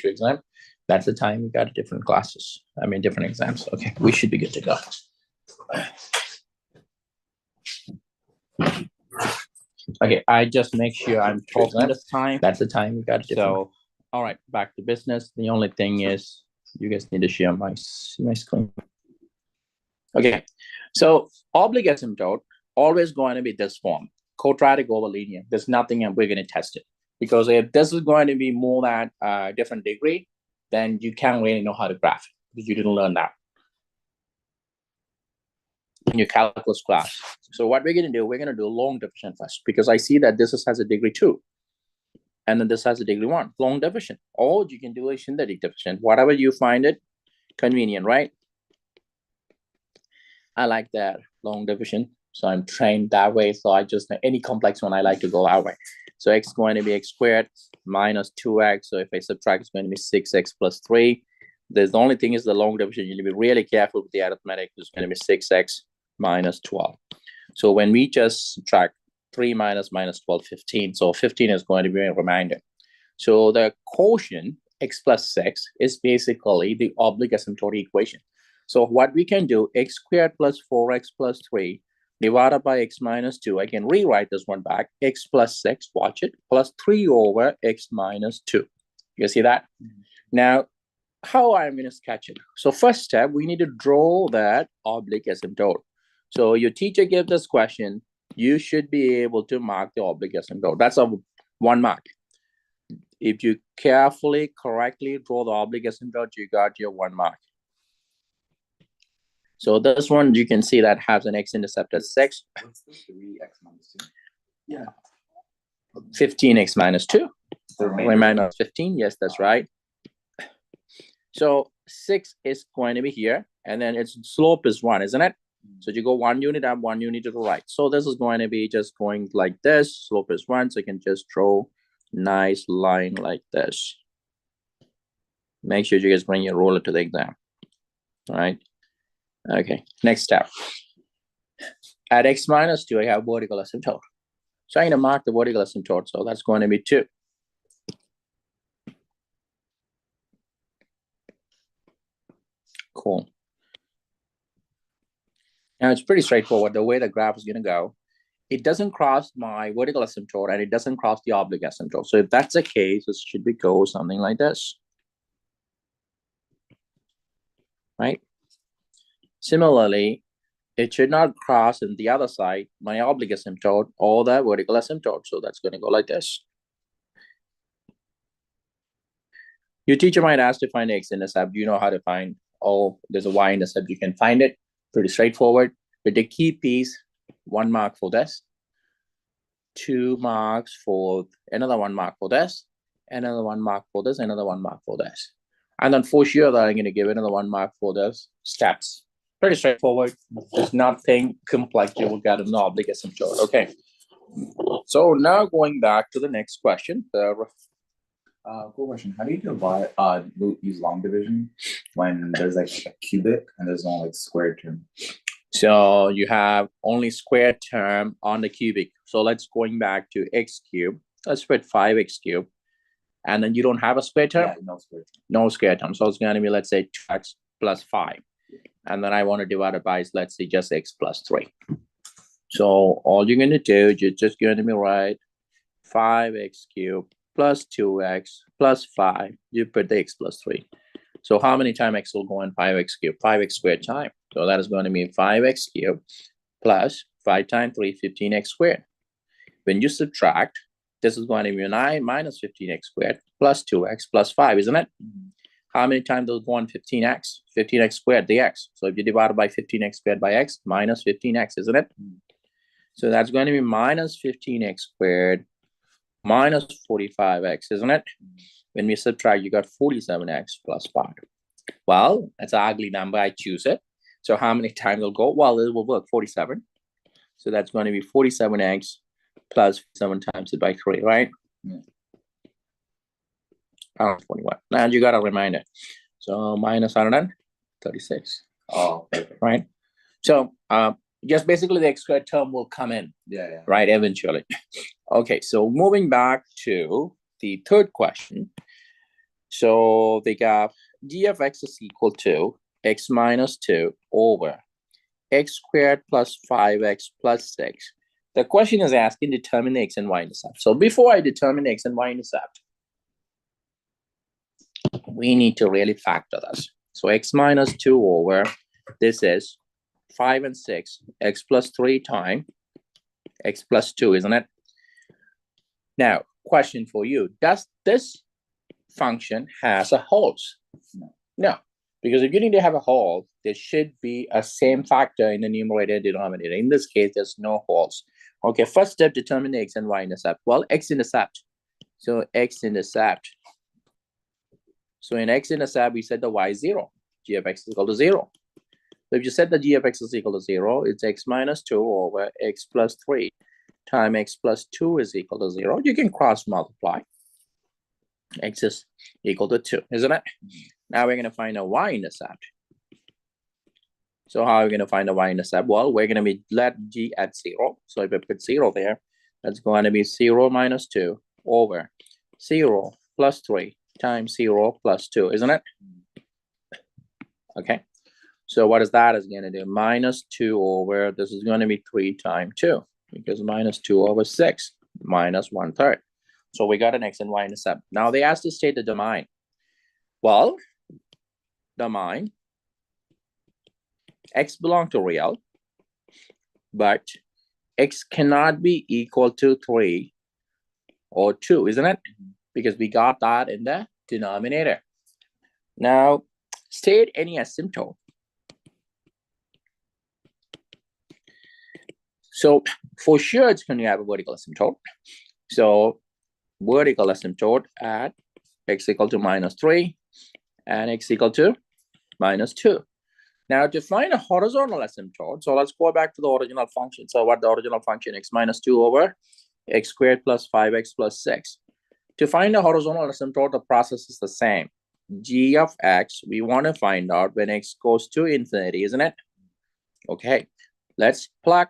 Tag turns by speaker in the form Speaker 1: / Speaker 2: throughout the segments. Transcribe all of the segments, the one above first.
Speaker 1: exam, that's the time we got different classes. I mean, different exams. Okay, we should be good to go. Okay, I just make sure I'm talking this time. That's the time we got different. So, all right, back to business. The only thing is you guys need to share my screen. Okay, so oblique asymptote always going to be this form, quadratic over linear. There's nothing, and we're going to test it. Because if this is going to be more than a different degree, then you can't really know how to graph it because you didn't learn that in your calculus class. So what we're going to do, we're going to do long division first because I see that this has a degree 2. And then this has a degree 1, long division. Or you can do a synthetic division, whatever you find it convenient, right? I like that long division. So I'm trained that way. So I just, any complex one, I like to go that way. So x is going to be x squared minus 2x. So if I subtract, it's going to be 6x plus 3. The only thing is the long division. You need to be really careful with the arithmetic. It's going to be 6x minus 12. So when we just subtract 3 minus 12, 15. So 15 is going to be a remainder. So the quotient, x plus 6, is basically the oblique asymptotic equation. So what we can do, x squared plus 4x plus 3 divided by x minus 2. I can rewrite this one back. X plus 6, watch it, plus 3 over x minus 2. You see that? Mm-hmm. Now, how I'm going to sketch it? So first step, we need to draw that oblique asymptote. So your teacher gave this question. You should be able to mark the oblique asymptote. That's a 1 mark. If you carefully, correctly draw the oblique asymptote, you got your 1 mark. So this one, you can see that has an x-intercept at 6.
Speaker 2: What's the 3x minus 2?
Speaker 1: Yeah. 15x minus 2.
Speaker 2: The remainder
Speaker 1: 15. Yes, that's right. So 6 is going to be here. And then its slope is 1, isn't it? So you go 1 unit up, 1 unit to the right. So this is going to be just going like this. Slope is 1. So you can just draw nice line like this. Make sure you guys bring your ruler to the exam. All right. Okay, next step. At x minus 2, I have vertical asymptote. So I'm going to mark the vertical asymptote. So that's going to be 2. Cool. Now it's pretty straightforward. The way the graph is going to go, it doesn't cross my vertical asymptote and it doesn't cross the oblique asymptote. So if that's the case, it should be go something like this. Right? Similarly, it should not cross on the other side, my oblique asymptote or the vertical asymptote. So that's going to go like this. Your teacher might ask to find x-intercept. You know how to find, oh, there's a y-intercept. You can find it. Pretty straightforward. But the key piece, 1 mark for this, 2 marks for another 1 mark for this, another 1 mark for this, another 1 mark for this. And then for sure that I'm going to give another 1 mark for this steps. Pretty straightforward. There's nothing complex you will get in the oblique asymptote. Okay. So now going back to the next question.
Speaker 2: Cool question. How do you divide use long division when there's like a cubic and there's no like square term?
Speaker 1: So you have only square term on the cubic. So let's going back to x cubed. Let's put 5x cubed. And then you don't have a square term?
Speaker 2: Yeah, no square term.
Speaker 1: No square term. So it's going to be, let's say, 2x plus 5. And then I want to divide it by, let's say, just x plus 3. So all you're going to do, you're just going to be right 5x cubed plus 2x plus 5. You put the x plus 3. So how many times x will go in 5x cubed? 5x squared time. So that is going to be 5x cubed plus 5 times 3, 15x squared. When you subtract, this is going to be 9 minus 15x squared plus 2x plus 5, isn't it? Mm-hmm. How many times does go on 15x? 15x squared, the x. So if you divide it by 15x squared by x, minus 15x, isn't it? Mm-hmm. So that's going to be minus 15x squared minus 45x, isn't it? Mm-hmm. When we subtract, you got 47x plus 5. Well, that's an ugly number. I choose it. So how many times will go? Well, it will work 47. So that's going to be 47x plus 7 times it by 3, right? Yeah. 21. Now you got a reminder. So minus 136.
Speaker 2: Oh, perfect.
Speaker 1: Right. So just basically the x squared term will come in.
Speaker 2: Yeah.
Speaker 1: Right, eventually. Okay, so moving back to the third question. So they got g of x is equal to x minus 2 over x squared plus 5x plus 6. The question is asking determine the x and y intercept. So before I determine x and y intercept, we need to really factor this. So x minus 2 over, this is 5 and 6, x plus 3 times x plus 2, isn't it? Now, question for you, does this function has a holes? No, because if you need to have a hole, there should be a same factor in the numerator and denominator. In this case, there's no holes. Okay, first step, determine the x and y intercept. Well, x-intercept. So x-intercept. So in x-intercept, we set the y 0. G of x is equal to 0. So if you set the g of x is equal to 0, it's x minus 2 over x plus 3 times x plus 2 is equal to 0. You can cross multiply. X is equal to 2, isn't it? Now we're going to find a y-intercept. So how are we going to find a y-intercept? Well, we're going to be let g at 0. So if I put 0 there, that's going to be 0 minus 2 over 0 plus 3 times 0 plus 2, isn't it? Okay. So what is that is going to do? Minus 2 over, this is going to be 3 times 2, because minus 2 over 6 minus 1/3. So we got an x and y intercept. Now they asked to state the domain. Well, domain, x belong to real, but x cannot be equal to 3 or 2, isn't it? Because we got that in the denominator. Now, state any asymptote. So for sure, it's going to have a vertical asymptote. So vertical asymptote at x equal to minus 3 and x equal to minus 2. Now to find a horizontal asymptote, so let's go back to the original function. So what the original function, x minus 2 over x squared plus 5x plus 6. To find a horizontal asymptote, the process is the same. G of x, we want to find out when x goes to infinity, isn't it? Okay, let's plug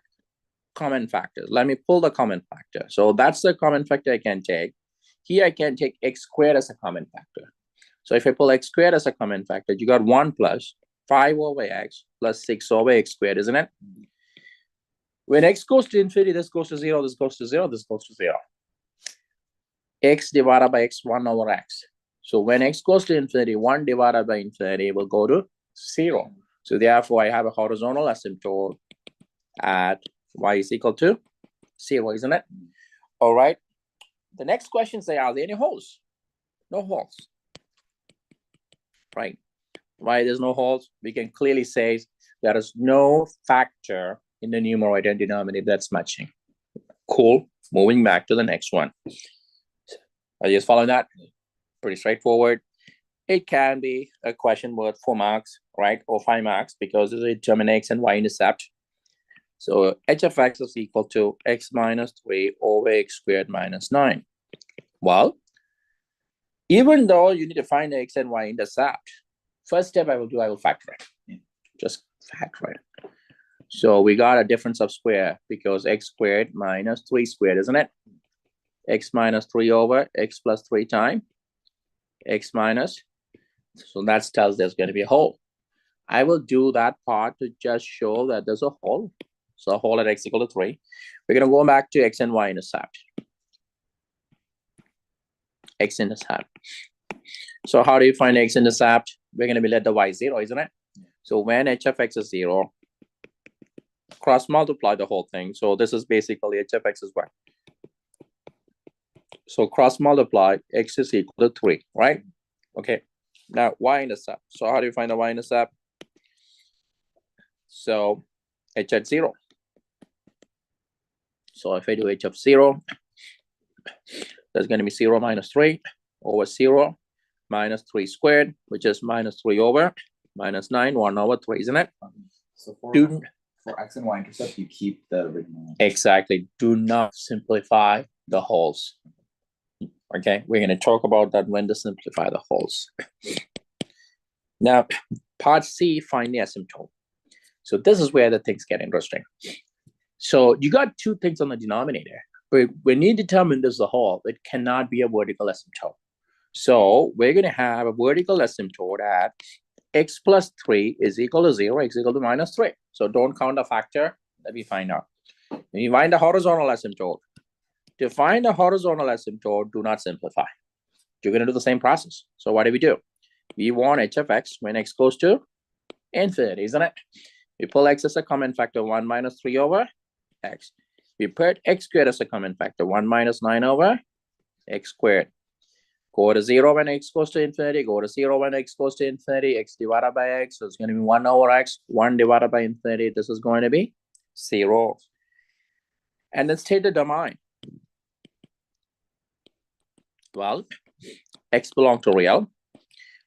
Speaker 1: common factors. Let me pull the common factor. So that's the common factor I can take. Here I can take x squared as a common factor. So if I pull x squared as a common factor, you got 1 plus 5 over x plus 6 over x squared, isn't it? When x goes to infinity, this goes to 0, this goes to 0, this goes to 0. X divided by x, 1 over x. So when x goes to infinity, 1 divided by infinity will go to 0. So therefore, I have a horizontal asymptote at y is equal to 0, isn't it? All right. The next question is, are there any holes? No holes. Right. Why there's no holes? We can clearly say there is no factor in the numerator and denominator that's matching. Cool. Moving back to the next one. Are you just following that? Pretty straightforward. It can be a question worth 4 marks, right? Or 5 marks because it determines x and y intercept. So h of x is equal to x minus 3 over x squared minus 9. Well, even though you need to find the x and y intercept, first step I will factor it. Just factor it. So we got a difference of square because x squared minus 3 squared, isn't it? X minus 3 over x plus 3 times x minus. So that tells there's going to be a hole. I will do that part to just show that there's a hole. So a hole at x equal to 3. We're going to go back to x and y intercept. X intercept. So how do you find x intercept? We're going to be let the y 0, isn't it? So when h of x is 0, cross multiply the whole thing. So this is basically h of x is what? So cross multiply, x is equal to 3, right? Okay. Now y intercept. So how do you find the y intercept? So h at 0. So if I do h of 0, there's going to be 0 minus 3 over 0 minus 3 squared, which is minus 3 over minus 9, 1 over 3, isn't it?
Speaker 2: So for x and y intercept, you keep the original.
Speaker 1: Exactly. Do not simplify the holes. Okay, we're going to talk about that when to simplify the holes. Now, part C, find the asymptote. So this is where the things get interesting. So you got 2 things on the denominator, but when you determine this is a hole, it cannot be a vertical asymptote. So we're going to have a vertical asymptote at x plus 3 is equal to 0, x equal to minus 3. So don't count the factor. Let me find out. We find the horizontal asymptote. To find the horizontal asymptote, do not simplify. You're going to do the same process. So what do? We want h of x when x goes to infinity, isn't it? We pull x as a common factor, 1 minus 3 over x. We put x squared as a common factor, 1 minus 9 over x squared. Go to 0 when x goes to infinity. Go to 0 when x goes to infinity. X divided by x. So it's going to be 1 over x. 1 divided by infinity. This is going to be 0. And then state the domain. Well, x belongs to real.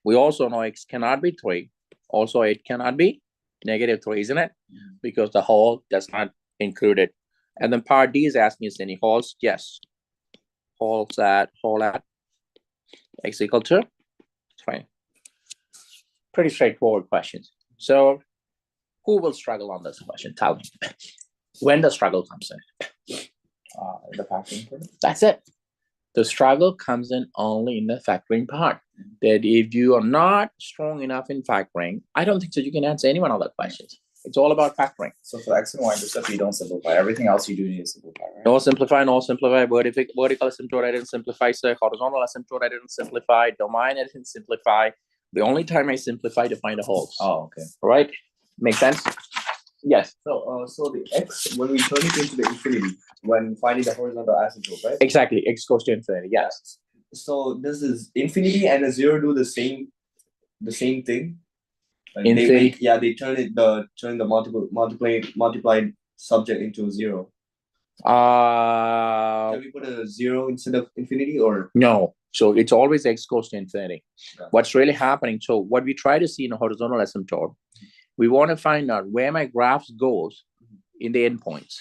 Speaker 1: We also know x cannot be 3. Also, it cannot be negative 3, isn't it? Because the whole does not include it. And then part D is asking us any holes. Yes. Holes at x equal to 3. Pretty straightforward questions. So who will struggle on this question? Tell me. When the struggle comes in?
Speaker 2: The factoring part.
Speaker 1: That's it. The struggle comes in only in the factoring part. That if you are not strong enough in factoring, I don't think so you can answer any one of the questions. It's all about factoring.
Speaker 2: So for x and y intercept, you don't simplify. Everything else you do need to simplify, right?
Speaker 1: No simplify. Vertical asymptote, I didn't simplify. So horizontal asymptote, I didn't simplify. Domain, I didn't simplify. The only time I simplify to find the holes.
Speaker 2: Oh, okay.
Speaker 1: All right. Make sense? Yes.
Speaker 2: So the x, when we turn it into the infinity, when finding the horizontal asymptote, right?
Speaker 1: Exactly. X goes to infinity. Yes.
Speaker 2: So this is infinity and a 0 do the same thing. Like
Speaker 1: Infinity.
Speaker 2: they turn the multiplied subject into a 0. Can we put a 0 instead of infinity or
Speaker 1: no? So it's always x goes to infinity.
Speaker 2: Okay.
Speaker 1: What's really happening? So what we try to see in a horizontal asymptote, we want to find out where my graphs goes in the endpoints.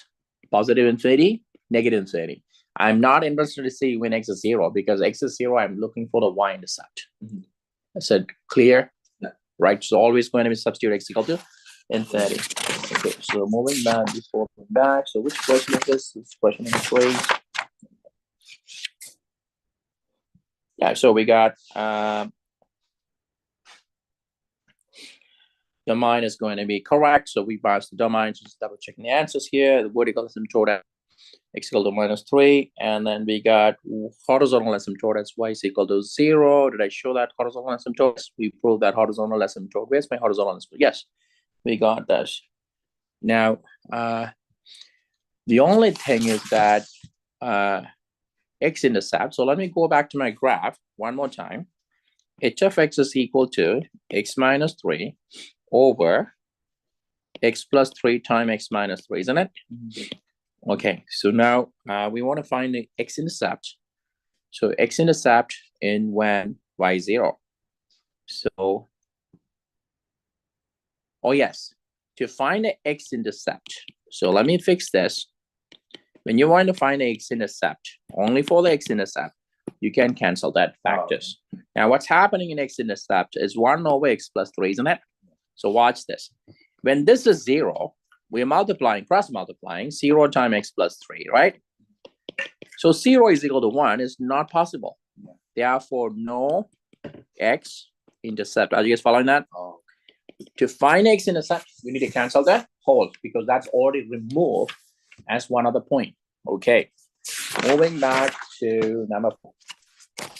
Speaker 1: Positive infinity, negative infinity. I'm not interested to see when x is 0 because x is 0. I'm looking for the y-intercept. I said clear.
Speaker 2: Yeah.
Speaker 1: Right. So always going to be substitute x equal to infinity. Okay. So moving back before moving back. So which question is this? It's question number 3. Yeah. So we got domain is going to be correct. So we pass the domain. Just double checking the answers here. The vertical asymptote x equal to minus 3. And then we got horizontal asymptote that's y is equal to 0. Did I show that horizontal asymptote? We proved that horizontal asymptote. Where's my horizontal asymptote? Yes, we got that. Now, the only thing is that x-intercept. So let me go back to my graph one more time. H of x is equal to x minus 3 over x plus 3 times x minus 3, isn't it? Okay, so now we want to find the x-intercept. So x-intercept in when y is 0. So, oh yes, to find the x-intercept. So let me fix this. When you want to find the x-intercept, only for the x-intercept, you can cancel that factors. Oh. Now what's happening in x-intercept is 1 over x plus 3, isn't it? So watch this. When this is 0, we're multiplying, cross-multiplying 0 times x plus 3, right? So 0 is equal to 1 is not possible. Therefore, no x-intercept. Are you guys following that? Oh. To find x-intercept, we need to cancel that whole because that's already removed as one other point. Okay. Moving back to number 4.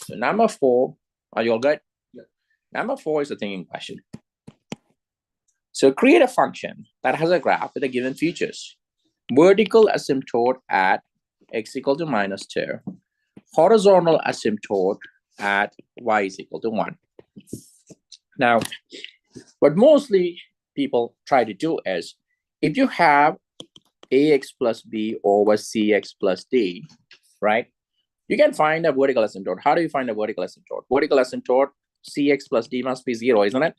Speaker 1: So number 4, are you all good? Yeah. Number 4 is the thinking question. So create a function that has a graph with a given features. Vertical asymptote at x equal to minus 2. Horizontal asymptote at y is equal to 1. Now, what mostly people try to do is, if you have ax plus b over cx plus d, right? You can find a vertical asymptote. How do you find a vertical asymptote? Vertical asymptote, cx plus d must be 0, isn't it?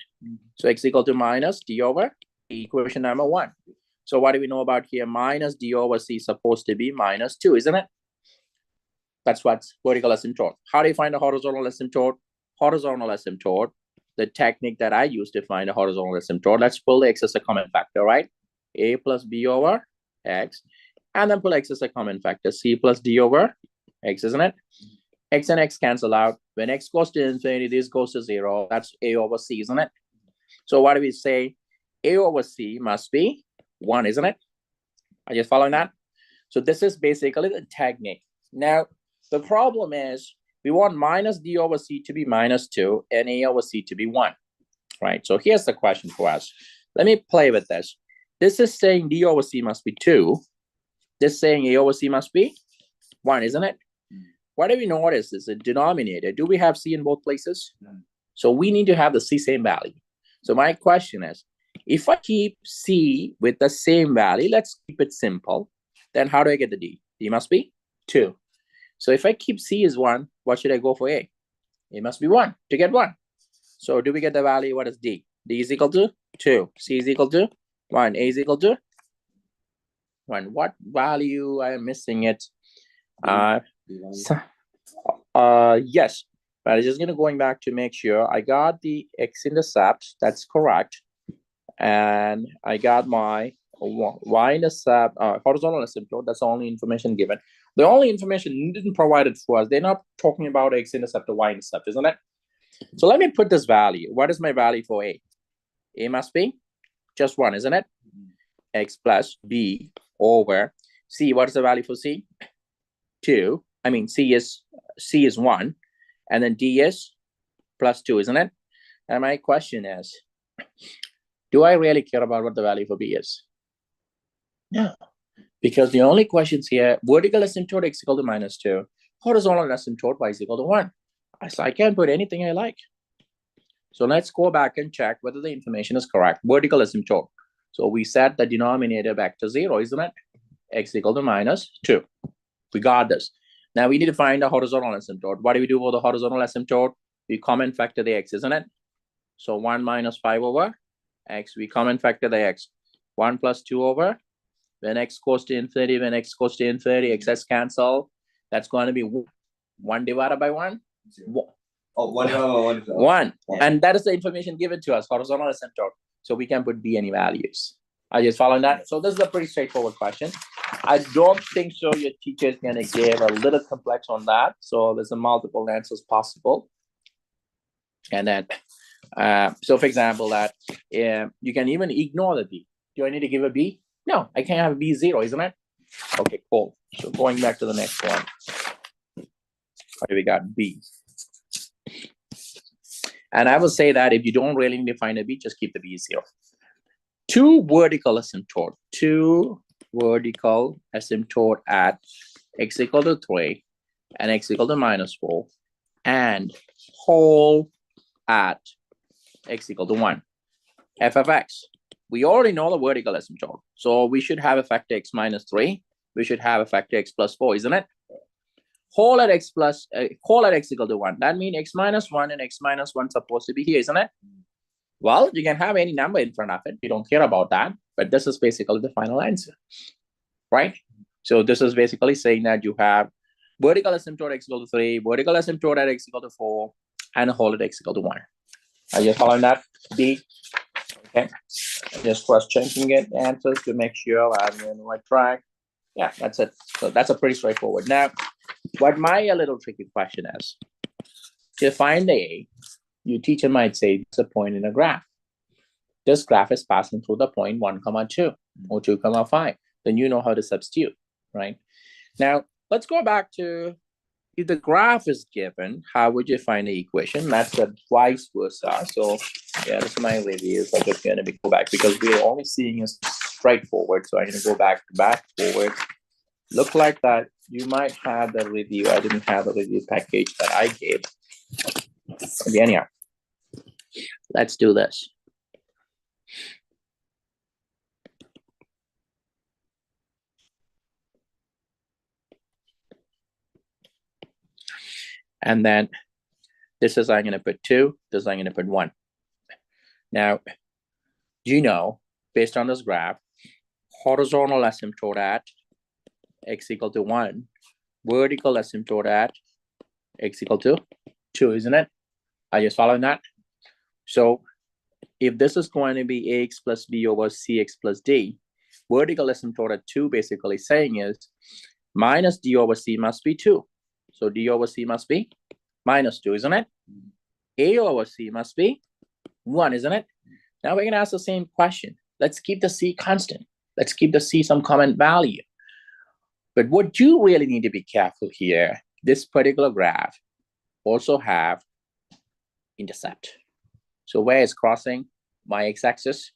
Speaker 1: So x equal to minus d over equation number 1. So what do we know about here? Minus d over c is supposed to be minus 2, isn't it? That's what's vertical asymptote. How do you find a horizontal asymptote? Horizontal asymptote, the technique that I use to find a horizontal asymptote, let's pull the x as a common factor, right? A plus b over x, and then pull x as a common factor, c plus d over x, isn't it? X and X cancel out. When X goes to infinity, this goes to 0. That's A over C, isn't it? So what do we say? A over C must be 1, isn't it? Are you following that? So this is basically the technique. Now, the problem is we want minus D over C to be minus 2 and A over C to be 1, right? So here's the question for us. Let me play with this. This is saying D over C must be 2. This is saying A over C must be 1, isn't it? What do we notice is the denominator. Do we have C in both places? So we need to have the C same value. So my question is, if I keep C with the same value, let's keep it simple. Then how do I get the D? D must be 2. So if I keep C as 1, what should I go for A? It must be 1 to get 1. So do we get the value? What is D? D is equal to 2. C is equal to 1. A is equal to 1. What value I am missing it? Yes. But I'm just going back to make sure I got the x-intercept. That's correct. And I got my y-intercept, horizontal asymptote. That's the only information given. The only information didn't provide it for us. They're not talking about x-intercept or y-intercept, isn't it? So let me put this value. What is my value for A? A must be just 1, isn't it? X plus B over C. What is the value for C? 2. I mean, C is 1. And then D is plus 2, isn't it? And my question is, do I really care about what the value for B is? No. Because the only questions here, vertical asymptote x equal to minus 2, horizontal asymptote y is equal to 1. So I can put anything I like. So let's go back and check whether the information is correct. Vertical asymptote. So we set the denominator back to 0, isn't it? X equal to minus 2. We got this. Now we need to find the horizontal asymptote. What do we do for the horizontal asymptote? We common factor the x, isn't it? So 1 minus 5 over x. We common factor the x. 1 plus 2 over. When x goes to infinity, x's cancel. That's going to be 1 divided by 1.
Speaker 2: Oh, 1 divided by
Speaker 1: 1. And that is the information given to us, horizontal asymptote. So we can put B any values. Are you following that? So this is a pretty straightforward question. I don't think so your teacher is going to give a little complex on that. So there's a multiple answers possible. And then, so for example, that you can even ignore the B. Do I need to give a B? No, I can't have a B 0, isn't it? Okay, cool. So going back to the next one. Okay, we got B. And I will say that if you don't really need to find a B, just keep the B 0. 2 vertical asymptote. 2 vertical asymptote at x equal to 3 and x equal to minus 4 and whole at x equal to 1. F of x. We already know the vertical asymptote. So we should have a factor x minus 3. We should have a factor x plus 4, isn't it? Whole at x equal to 1. That means x minus 1 and x minus 1 supposed to be here, isn't it? Well, you can have any number in front of it. We don't care about that. But this is basically the final answer, right? So this is basically saying that you have vertical asymptote x equal to 3, vertical asymptote at x equal to 4, and a whole at x equal to 1. Are you following that? B. Okay. Just cross-checking it, answers to make sure I'm in the right track. Yeah, that's it. So that's a pretty straightforward. Now, what my little tricky question is, to find the A, your teacher might say it's a point in a graph. This graph is passing through the point 1, 2 or 2, 5. Then you know how to substitute, right? Now, let's go back to if the graph is given, how would you find the equation? That's a vice versa. So yeah, this is my review. So I'm just going to go back because we're only seeing is straightforward. So I'm going to go back, forward. Look like that. You might have the review. I didn't have the review package that I gave. Okay, anyhow, let's do this. And then this is I'm going to put 2. This I'm going to put 1. Now, you know, based on this graph, horizontal asymptote at x equal to 1, vertical asymptote at x equal to 2, isn't it? Are you following that? So if this is going to be ax plus b over cx plus d, vertical asymptote at 2 basically saying is minus d over c must be 2. So D over C must be minus 2, isn't it? A over C must be 1, isn't it? Now we're going to ask the same question. Let's keep the C constant. Let's keep the C some common value. But what you really need to be careful here, this particular graph also have intercept. So where is crossing my x-axis?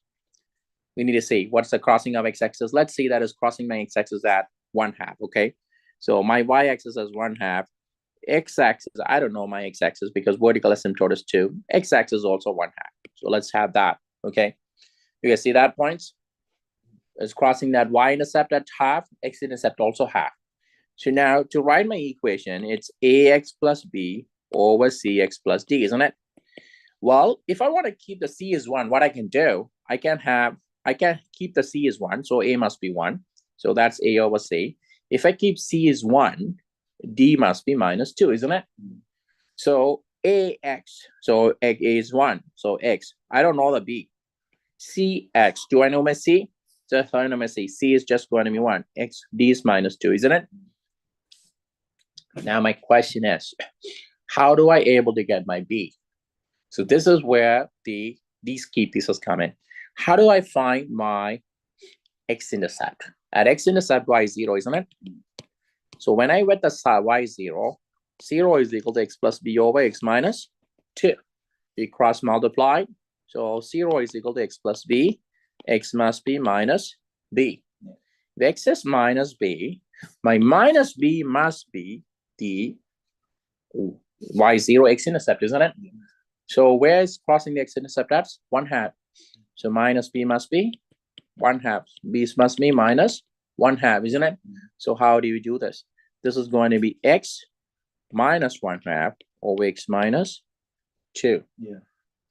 Speaker 1: We need to see what's the crossing of x-axis. Let's see that is crossing my x-axis at 1/2, okay? So my y-axis is 1/2. X-axis, I don't know my x-axis because vertical asymptote is 2. X-axis is also 1/2. So let's have that, okay? You can see that points is crossing that y-intercept at 1/2, x-intercept also 1/2. So now to write my equation, it's ax plus b over cx plus d, isn't it? Well, if I want to keep the c as 1, what I can do, I can keep the c as 1, so a must be 1. So that's a over c. If I keep c as 1, d must be minus 2, isn't it? So ax, so a is 1, so x. I don't know the b. Cx, do I know my c? So if I know my c, c is just going to be 1. X, d is minus 2, isn't it? Now my question is, how do I able to get my b? So this is where these key pieces come in. How do I find my x-intercept? At x-intercept, y0, isn't it? So when I get the y0, 0 is equal to x plus b over x minus 2. We cross multiply. So 0 is equal to x plus b. X must be minus b. If x is minus b, my minus b must be the y0 x-intercept, isn't it? So where is crossing the x-intercept at? 1/2. So minus b must be 1/2. B must be minus 1/2, isn't it? So how do you do this? This is going to be x minus 1/2 over x minus 2.
Speaker 2: Yeah.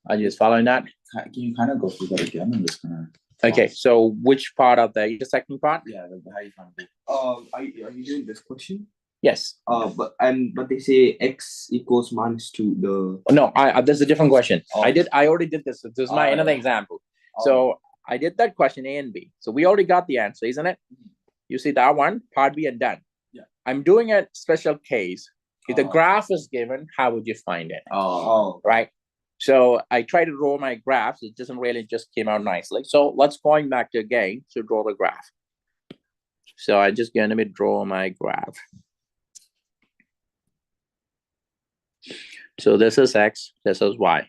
Speaker 1: Are you just following that?
Speaker 2: Can you kind of go through that again? I'm just gonna.
Speaker 1: Okay, so which part of the intersecting part?
Speaker 2: Yeah, how you find it?
Speaker 3: Are you doing this question?
Speaker 1: Yes.
Speaker 3: But they say x equals minus 2. The
Speaker 1: No, this is a different question.
Speaker 2: Oh.
Speaker 1: I already did this. This is my another
Speaker 2: yeah.
Speaker 1: example.
Speaker 2: Oh.
Speaker 1: So I did that question A and B. So we already got the answer, isn't it? You see that one, part B and done.
Speaker 2: Yeah.
Speaker 1: I'm doing a special case. If the
Speaker 2: Oh.
Speaker 1: graph is given, how would you find it?
Speaker 2: Oh.
Speaker 1: Right? So I try to draw my graphs. It doesn't really just came out nicely. So let's going back to again to draw the graph. So I just gonna be draw my graph. So this is x, this is y.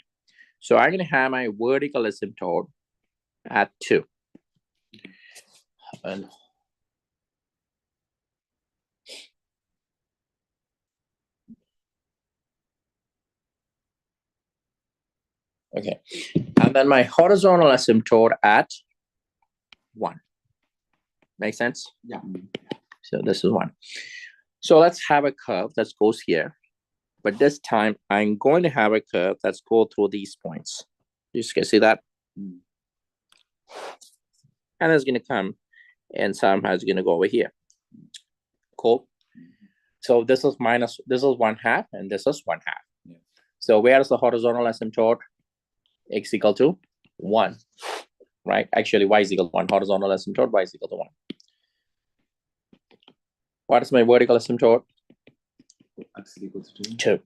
Speaker 1: So I'm gonna have my vertical asymptote at 2. And okay, and then my horizontal asymptote at 1. Make sense?
Speaker 3: Yeah.
Speaker 1: So this is 1. So let's have a curve that goes here. But this time I'm going to have a curve that's go through these points. You can see that? And it's gonna come and somehow it's gonna go over here. Cool. So this is 1/2 and this is 1/2.
Speaker 2: Yeah.
Speaker 1: So where is the horizontal asymptote? X equal to 1, right? Actually, y is equal to 1. Horizontal asymptote, y is equal to 1. What is my vertical asymptote?
Speaker 2: X equals to
Speaker 1: 2.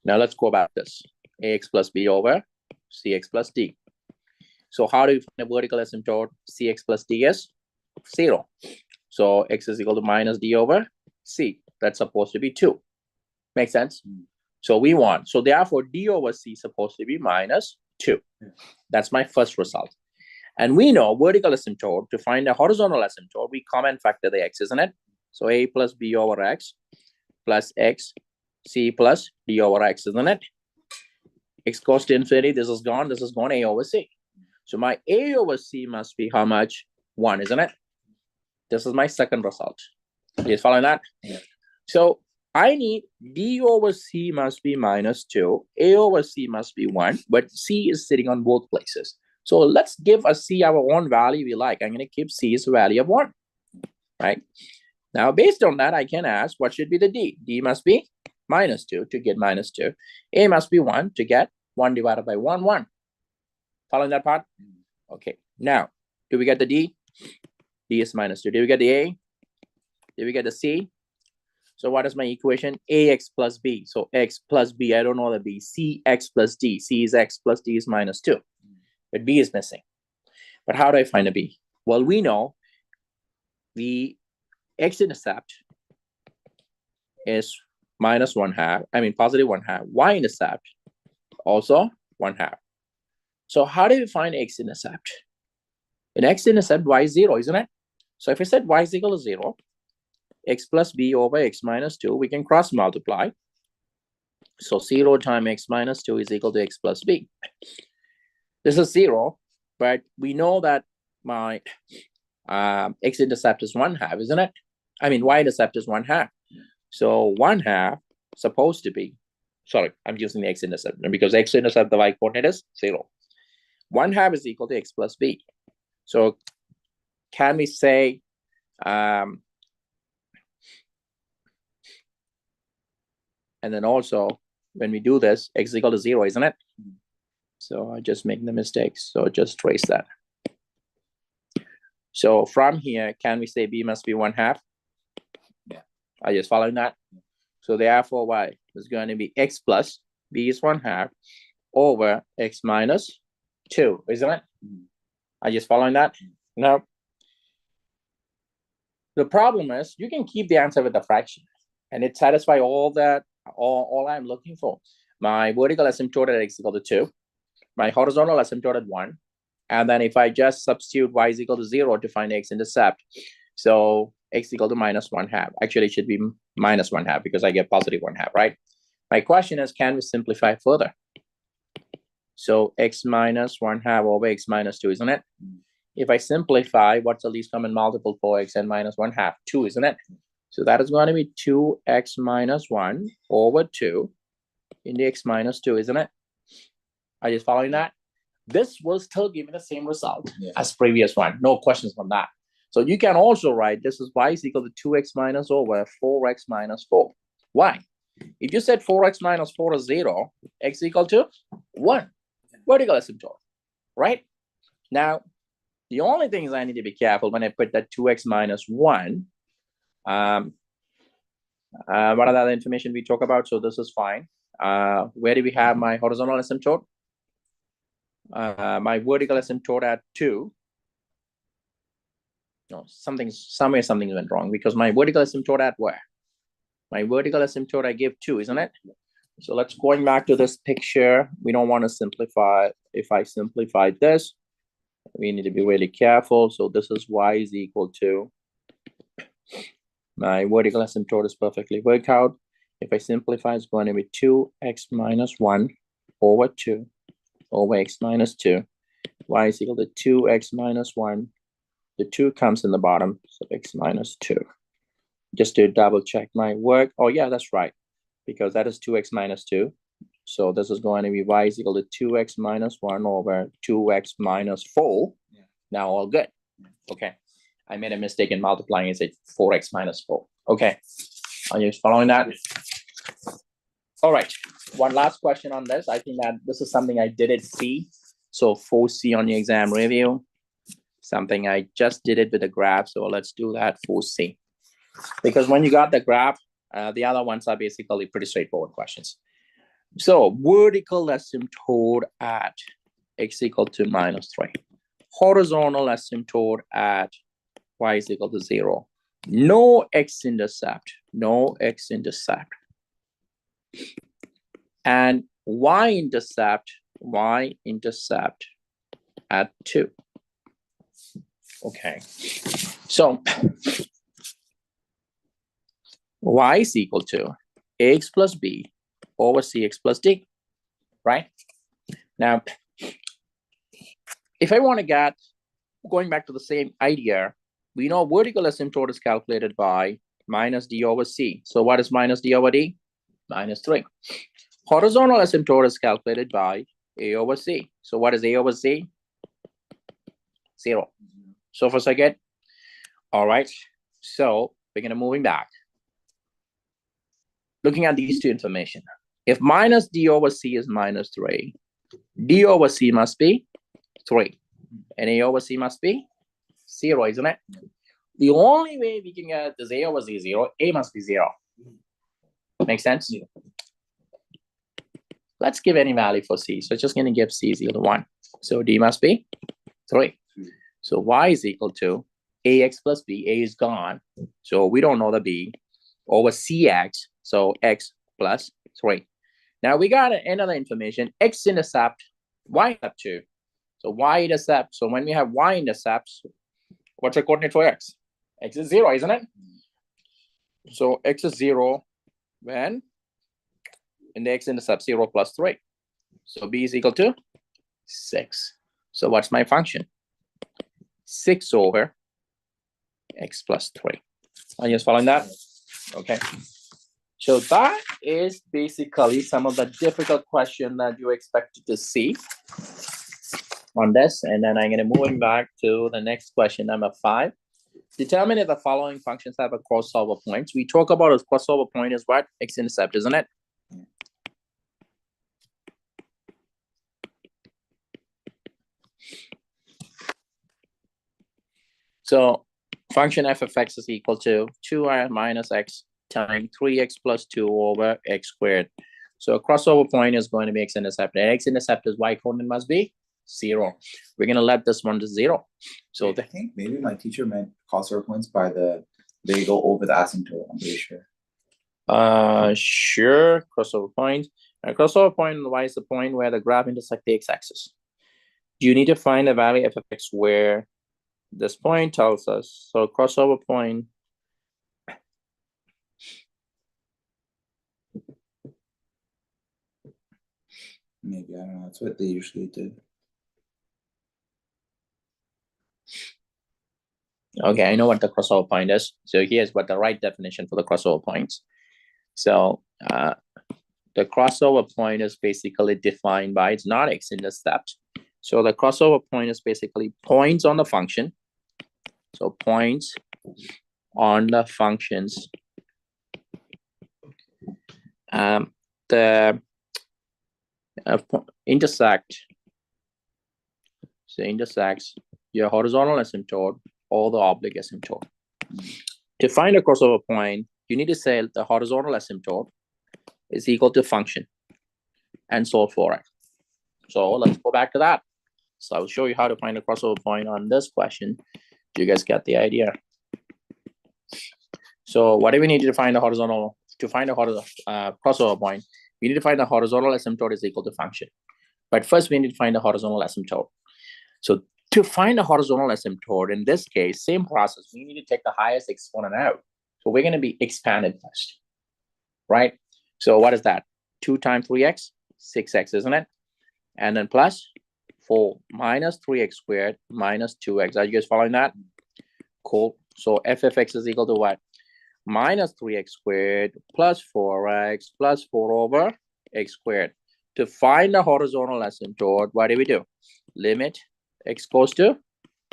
Speaker 1: Now let's go about this. Ax plus b over cx plus d. So how do you find a vertical asymptote? Cx plus d is 0. So x is equal to minus d over c. That's supposed to be 2. Make sense? So we want, so therefore d over c is supposed to be minus 2.
Speaker 2: Yeah.
Speaker 1: That's my first result. And we know vertical asymptote, to find a horizontal asymptote, we common factor the x, isn't it? So a plus b over x plus x, c plus d over x, isn't it? X goes to infinity, this is gone, a over c. So my a over c must be how much? 1, isn't it? This is my second result. You following that?
Speaker 2: Yeah.
Speaker 1: So I need d over c must be minus 2, a over c must be 1, but c is sitting on both places. So let's give a c our own value we like. I'm going to keep c's value of 1, right? Now, based on that, I can ask what should be the d? D must be minus 2 to get minus 2. A must be 1 to get 1 divided by 1, 1. Following that part? Okay. Now, do we get the d? D is minus 2. Did we get the a? Did we get the c? So what is my equation? Ax plus b. So x plus b, I don't know the b. Cx plus d. C is x plus d is minus 2. But b is missing. But how do I find a b? Well, we know the x-intercept is minus 1/2. I mean, positive 1/2. Y-intercept also 1/2. So how do we find x-intercept? In x-intercept, y is 0, isn't it? So if I said y is equal to 0, x plus b over x minus 2, we can cross multiply. So 0 times x minus 2 is equal to x plus b. This is 0, but we know that my x-intercept is 1/2, isn't it? I mean, y-intercept is 1/2. So 1/2 supposed to be, sorry, I'm using the x-intercept because x-intercept, the y-coordinate is 0. 1/2 is equal to x plus b. So can we say, and then also when we do this, x is equal to 0, isn't it? So I just make the mistakes. So just trace that. So from here, can we say b must be 1/2?
Speaker 2: Yeah.
Speaker 1: Are you just following that? So therefore, y is going to be x plus b is 1/2 over x minus 2, isn't it? Are you just following that? No. The problem is you can keep the answer with a fraction, and it satisfies all that, all I'm looking for. My vertical asymptote at x equal to 2, my horizontal asymptote at 1, and then if I just substitute y is equal to 0 to find x-intercept, so x equal to minus 1/2. Actually, it should be minus 1/2 because I get positive 1/2, right? My question is, can we simplify further? So x minus 1/2 over x minus 2, isn't it? If I simplify, what's the least common multiple for x and minus 1/2? 2, isn't it? So that is going to be 2x minus 1 over 2 into x minus 2, isn't it? Are you following that? This will still give me the same result as previous one. No questions on that. So you can also write this is y is equal to 2x minus over 4x minus 4. Why? If you said 4x minus 4 is 0, x equal to 1. Vertical asymptote, right? Now, the only thing is I need to be careful when I put that 2x minus 1. What are the other information we talk about? So this is fine. Where do we have my horizontal asymptote? My vertical asymptote at 2. No, somewhere something went wrong because my vertical asymptote at where? My vertical asymptote I give 2, isn't it? So let's going back to this picture. We don't want to simplify. If I simplify this, we need to be really careful. So this is y is equal to, my vertical asymptote is perfectly worked out. If I simplify, it's going to be 2x minus 1 over 2 over x minus 2. Y is equal to 2x minus 1. The 2 comes in the bottom, so x minus 2. Just to double check my work. Oh, yeah, that's right, because that is 2x minus 2. So this is going to be y is equal to 2x minus 1 over 2x minus 4.
Speaker 2: Yeah.
Speaker 1: Now all good. Okay. I made a mistake in multiplying. It's 4x minus 4. Okay. Are you following that? All right. One last question on this. I think that this is something I did at C. So 4C on your exam review. Something I just did it with a graph. So let's do that 4C. Because when you got the graph, the other ones are basically pretty straightforward questions. So vertical asymptote at x equal to minus 3. Horizontal asymptote at y is equal to 0. No x-intercept. No x-intercept. And y-intercept at 2. Okay. So y is equal to ax plus b over cx plus d, right? Now, if I want to get, going back to the same idea, we know vertical asymptote is calculated by minus d over c. So what is minus d over d? Minus 3. Horizontal asymptote is calculated by a over c. So what is a over c? 0. So for a second. All right. So we're going to moving back. Looking at these two information. If minus d over c is minus 3, d over c must be 3. And a over c must be 0, isn't it? The only way we can get this a over c 0, a must be 0. Make sense?
Speaker 2: Yeah.
Speaker 1: Let's give any value for c. So it's just going to give c is equal to 1. So d must be 3. So y is equal to ax plus b. A is gone. So we don't know the b over cx. So x plus 3. Now we got another information. X-intercept, y-intercept 2. So y-intercept. So when we have y-intercepts, what's the coordinate for x? X is 0, isn't it? So x is 0 when in the x-intercept 0 plus 3. So b is equal to 6. So what's my function? 6 over x plus 3. Are you guys following that? Okay. So that is basically some of the difficult question that you expected to see on this. And then I'm going to move back to the next question, number 5. Determine if the following functions have a crossover points. We talk about a crossover point is what? X-intercept, isn't it? So function f of x is equal to 2i minus x times 3x plus 2 over x squared. So a crossover point is going to be x-intercept. And x-intercept is y coordinate must be 0. We're going to let this one to 0. So
Speaker 2: I think maybe my teacher meant crossover points by they go over the asymptote. I'm pretty sure.
Speaker 1: Sure, crossover point. A crossover point y is the point where the graph intersects the x-axis. You need to find the value f of x where this point tells us. So crossover point
Speaker 2: Maybe, I don't know. That's what they usually do.
Speaker 1: Okay, I know what the crossover point is. So here's what the right definition for the crossover points. So the crossover point is basically defined by, it's not x-intercept. So the crossover point is basically points on the function. So points on the functions. The intersect. So intersects your horizontal asymptote or the oblique asymptote. To find a crossover point, you need to say the horizontal asymptote is equal to function and solve for it. So let's go back to that. So I'll show you how to find a crossover point on this question. Do you guys get the idea? So what do we need to find a horizontal? To find a crossover point, we need to find the horizontal asymptote is equal to function. But first we need to find the horizontal asymptote. So to find a horizontal asymptote, in this case, same process, we need to take the highest exponent out. So we're going to be expanded first, right? So what is that? 2 times 3x, 6x, isn't it? And then plus 4 minus 3x squared minus 2x. Are you guys following that? Cool. So f of x is equal to what? Minus 3x squared plus 4x plus 4 over x squared. To find the horizontal asymptote, what do? Limit x goes to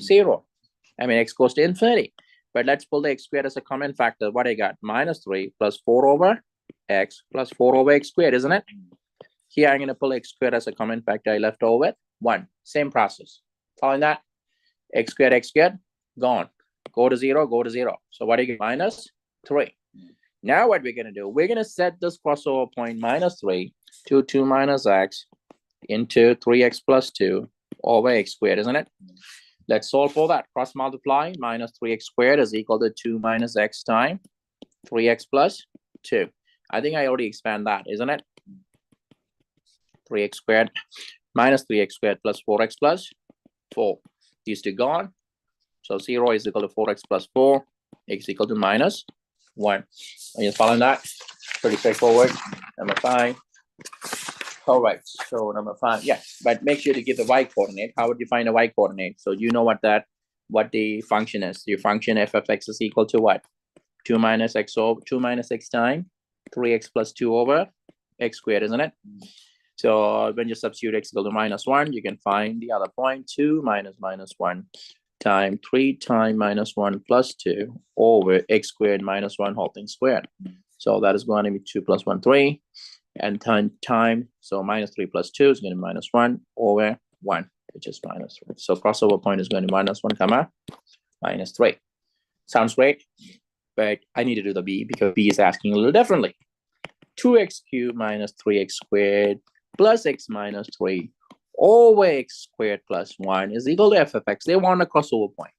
Speaker 1: 0. I mean, x goes to infinity. But let's pull the x squared as a common factor. What I got? Minus 3 plus 4 over x plus 4 over x squared, isn't it? Here, I'm going to pull x squared as a common factor. I left over with 1. Same process. Following that, x squared, gone. Go to 0, go to 0. So what do you get? Minus 3. Now what we're going to do, we're going to set this crossover point minus 3 to 2 minus x into 3x plus 2 over x squared, isn't it? Let's solve for that. Cross multiply. Minus 3x squared is equal to 2 minus x times 3x plus 2. I think I already expand that, isn't it? 3x squared minus 3x squared plus 4x plus 4. These two gone. So 0 is equal to 4x plus 4. X equal to minus 1. Are you following that? Pretty straightforward. Number 5. All right. So number 5. Yeah. But make sure to give the y coordinate. How would you find a y coordinate? So you know what the function is. Your function f of x is equal to what? 2 minus x over 2 minus x times 3x plus 2 over x squared, isn't it? So when you substitute x equal to minus 1, you can find the other point. 2 minus 1 times 3 times minus 1 plus 2 over x squared minus 1 whole thing squared. So that is going to be 2 plus 1, 3. And time, so minus 3 plus 2 is going to be minus 1 over 1, which is minus 3. So crossover point is going to be minus 1 comma minus 3. Sounds great, but I need to do the b because b is asking a little differently. 2x cubed minus 3x squared plus x minus 3 over x squared plus 1 is equal to f of x. They want a crossover point.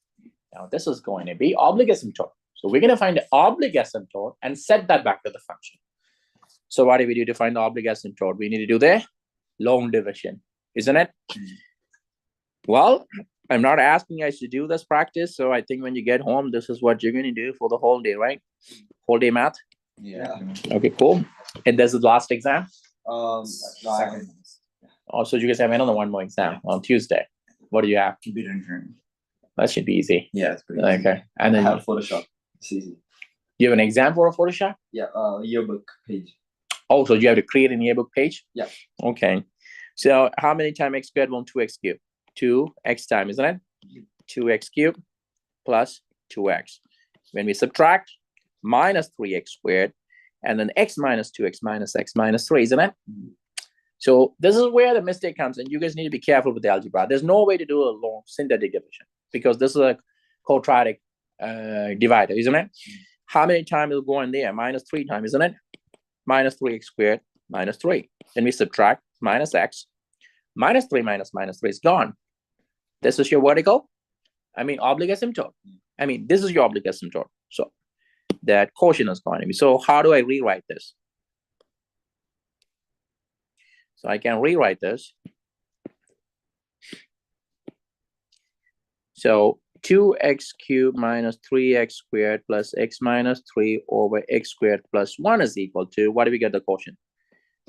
Speaker 1: Now, this is going to be oblique asymptote. So we're going to find the oblique asymptote and set that back to the function. So what do we do to find the oblique asymptote? We need to do the long division, isn't it? Well, I'm not asking you guys to do this practice. So I think when you get home, this is what you're going to do for the whole day, right? Whole day math?
Speaker 2: Yeah.
Speaker 1: Okay, cool. And this is the last exam?
Speaker 2: Second.
Speaker 1: Also, you guys have another one more exam on Tuesday. What do you have?
Speaker 2: Computer engineering.
Speaker 1: That should be easy.
Speaker 2: Yeah, it's pretty easy.
Speaker 1: Okay. And
Speaker 3: I
Speaker 1: then
Speaker 3: have Photoshop. It's easy.
Speaker 1: you have an exam for a Photoshop?
Speaker 3: Yeah, yearbook page.
Speaker 1: Oh, so you have to create an yearbook page?
Speaker 3: Yeah.
Speaker 1: Okay. So how many times x squared will 2x cubed? 2x time, isn't it? 2x cubed plus 2x. When we subtract, minus 3x squared, and then x minus 2x minus x minus 3, isn't it? So this is where the mistake comes in. You guys need to be careful with the algebra. There's no way to do a long synthetic division because this is a quadratic divider, isn't it? How many times will go in there? Minus 3 times, isn't it? Minus 3x squared minus 3. Then we subtract minus x. Minus 3 minus minus 3 is gone. This is your vertical. I mean, oblique asymptote. I mean, this is your oblique asymptote. So that quotient is going to be. So how do I rewrite this? So I can rewrite this. So 2x cubed minus 3x squared plus x minus 3 over x squared plus 1 is equal to, what do we get the quotient?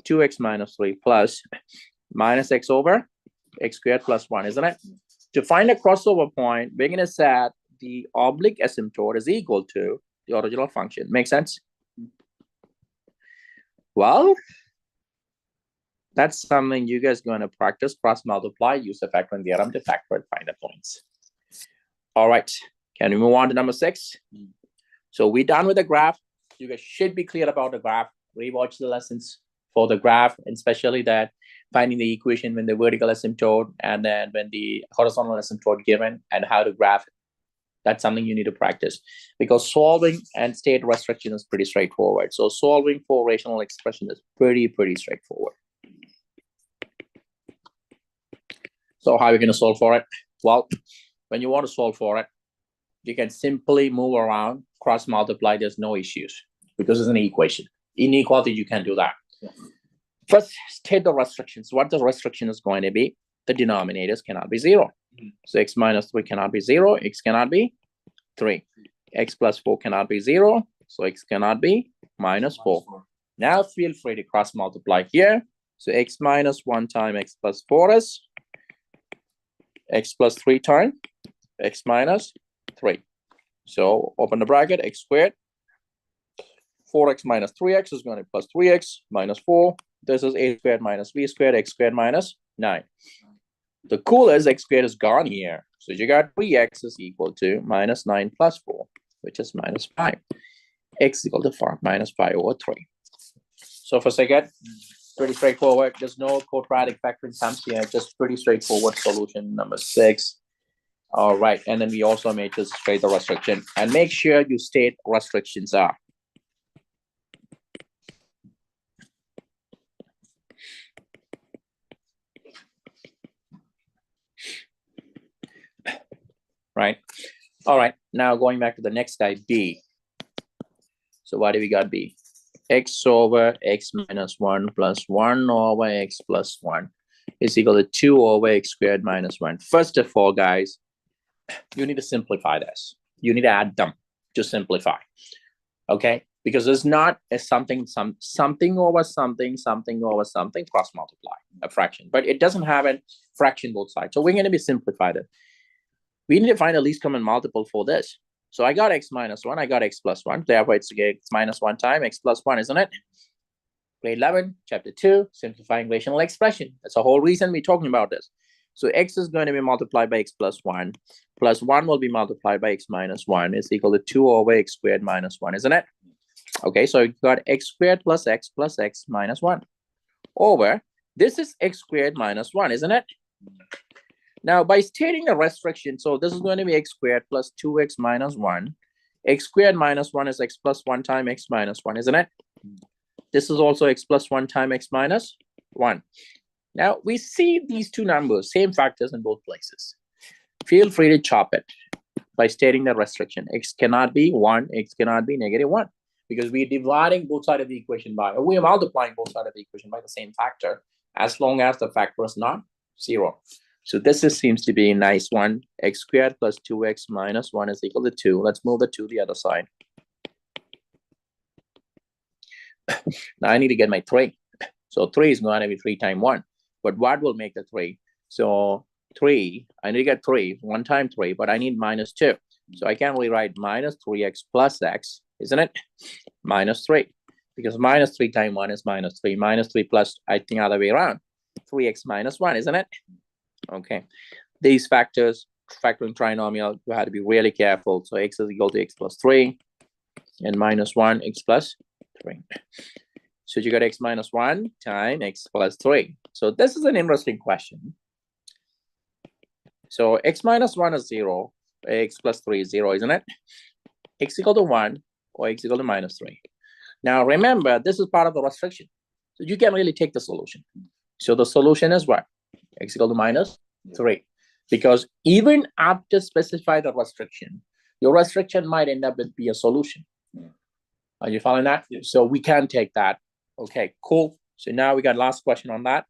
Speaker 1: 2x minus 3 plus minus x over x squared plus 1, isn't it? To find a crossover point, we're going to set the oblique asymptote is equal to the original function. Make sense? Well, that's something you guys are going to practice. Cross multiply, use the factoring theorem to factor and find the points. All right, can we move on to number 6? So we're done with the graph. You guys should be clear about the graph. Rewatch the lessons for the graph, and especially that finding the equation when the vertical asymptote and then when the horizontal asymptote given and how to graph it. That's something you need to practice because solving and state restriction is pretty straightforward. So solving for rational expression is pretty straightforward. So how are we going to solve for it? Well, when you want to solve for it, you can simply move around, cross multiply. There's no issues because it's an equation. Inequality, you can do that. First, state the restrictions. What the restriction is going to be? The denominators cannot be 0. So x minus 3 cannot be 0. X cannot be 3. X plus 4 cannot be 0. So x cannot be minus 4. Now feel free to cross multiply here. So x minus 1 times x plus 4 is x plus 3 times x minus 3. So open the bracket, x squared. 4x minus 3x is going to be plus 3x minus 4. This is a squared minus b squared, x squared minus 9. The cool is x squared is gone here. So you got 3x is equal to minus 9 plus 4, which is minus 5. X equal to 5 minus 5 over 3. So for second, pretty straightforward. There's no quadratic factoring sums here. Just pretty straightforward solution number 6. All right. And then we also made this state the restriction. And make sure you state restrictions are. Right. All right. Now going back to the next guy, B. So what do we got B? X over x minus 1 plus 1 over x plus 1 is equal to 2 over x squared minus 1. First of all, guys, you need to simplify this. You need to add them to simplify. Okay? Because it's not a something over something over something cross multiply, a fraction. But it doesn't have a fraction both sides. So we're going to be simplified it. We need to find a least common multiple for this. So I got x minus 1, I got x plus 1. Therefore, it's x minus 1 times x plus 1, isn't it? Grade 11, chapter 2, simplifying rational expression. That's the whole reason we're talking about this. So x is going to be multiplied by x plus 1 will be multiplied by x minus 1 is equal to 2 over x squared minus 1, isn't it? Okay, so you got x squared plus x minus 1 over, this is x squared minus 1, isn't it? Now, by stating the restriction, so this is going to be x squared plus 2x minus 1. X squared minus 1 is x plus 1 times x minus 1, isn't it? This is also x plus 1 times x minus 1. Now, we see these two numbers, same factors in both places. Feel free to chop it by stating the restriction. X cannot be 1, x cannot be negative 1. Because we're dividing both sides of the equation by, or we're multiplying both sides of the equation by the same factor, as long as the factor is not 0. So this seems to be a nice one. X squared plus 2x minus 1 is equal to 2. Let's move the 2 to the other side. Now I need to get my 3. So 3 is going to be 3 times 1. But what will make the 3? So 3, I need to get 3, 1 times 3, but I need minus 2. So I can rewrite minus 3x plus x, isn't it? Minus 3. Because minus 3 times 1 is minus 3. Minus 3 plus, I think, other way around. 3x minus 1, isn't it? Okay. These factors, factoring trinomial, you have to be really careful. So x is equal to x plus 3 and minus 1, x plus 3. So you got x minus 1 times x plus 3. So this is an interesting question. So x minus 1 is 0. X plus 3 is 0, isn't it? X equal to 1 or x equal to minus 3. Now remember, this is part of the restriction. So you can really take the solution. So the solution is what? X equal to minus 3. Because even after specify the restriction, your restriction might end up with be a solution. Are you following that? So we can take that. Okay, cool. So now we got last question on that.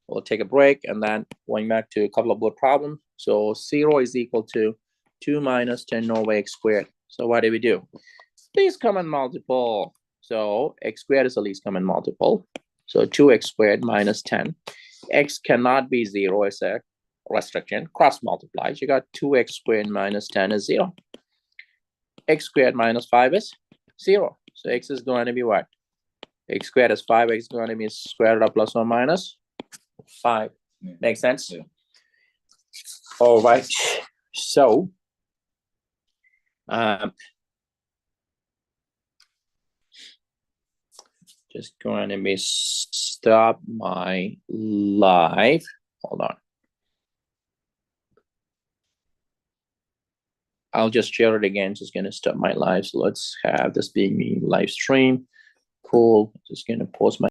Speaker 1: We'll take a break and then going back to a couple of word problems. So 0 is equal to 2 minus 10 over x squared. So what do we do? Least common multiple. So x squared is the least common multiple. So 2x squared minus 10. X cannot be 0 as a restriction. Cross multiplies. You got 2x squared minus 10 is 0. X squared minus 5 is 0. So x is going to be what? X squared is 5. X is going to be square root of plus or minus 5.
Speaker 2: Yeah.
Speaker 1: Make sense?
Speaker 2: Yeah.
Speaker 1: All right. So, just going to be stop my live. Hold on. I'll just share it again. Just going to stop my live. So let's have this being the live stream. Cool. Just going to pause my